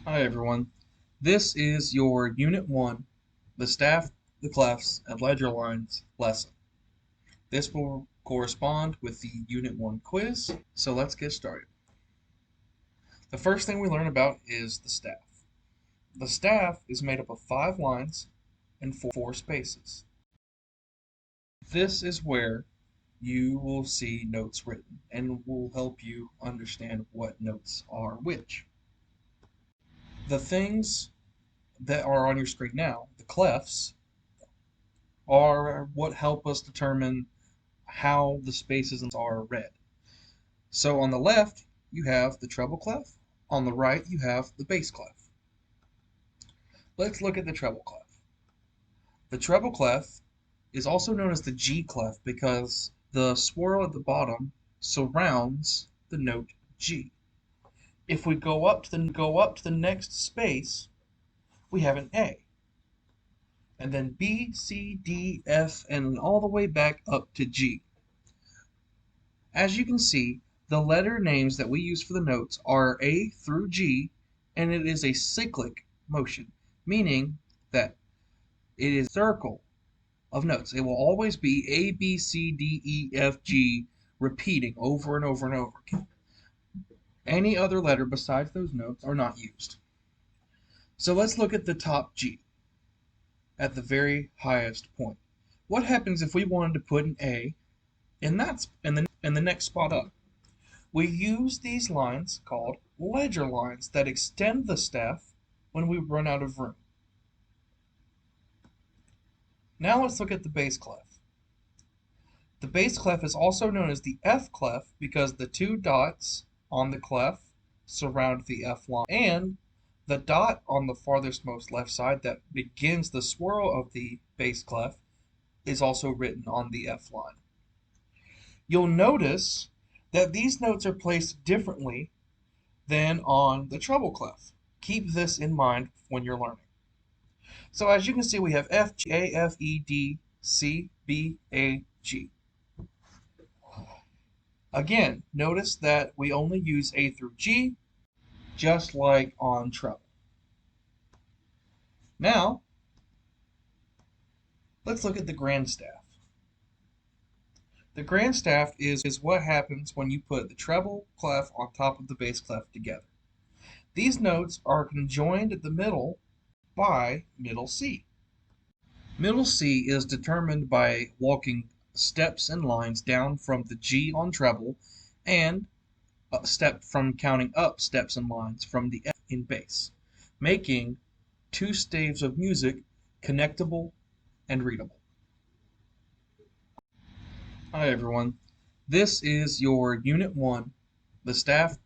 Hi everyone. This is your Unit 1, the staff, the clefs, and ledger lines lesson. This will correspond with the Unit 1 quiz, so let's get started. The first thing we learn about is the staff. The staff is made up of 5 lines and 4 spaces. This is where you will see notes written and will help you understand what notes are which. The things that are on your screen now, the clefs, are what help us determine how the spaces are read. So on the left, you have the treble clef. On the right, you have the bass clef. Let's look at the treble clef. The treble clef is also known as the G clef because the swirl at the bottom surrounds the note G. If we go up to the next space, we have an A. And then B, C, D, F, and all the way back up to G. As you can see, the letter names that we use for the notes are A through G, and it is a cyclic motion, meaning that it is a circle of notes. It will always be A, B, C, D, E, F, G, repeating over and over and over again. Any other letter besides those notes are not used. So let's look at the top G, at the very highest point. What happens if we wanted to put an A in the next spot up? We use these lines called ledger lines that extend the staff when we run out of room. Now let's look at the bass clef. The bass clef is also known as the F clef because the 2 dots on the clef surround the F line, and the dot on the farthest most left side that begins the swirl of the bass clef is also written on the F line. You'll notice that these notes are placed differently than on the treble clef. Keep this in mind when you're learning. So as you can see, we have F, G, A, F, E, D, C, B, A, G. Again, notice that we only use A through G, just like on treble. Now, let's look at the grand staff. The grand staff is what happens when you put the treble clef on top of the bass clef together. These notes are conjoined at the middle by middle C. Middle C is determined by walking steps and lines down from the G on treble and a step from counting up steps and lines from the F in bass, making 2 staves of music connectable and readable. Hi everyone. This is your Unit 1, the staff,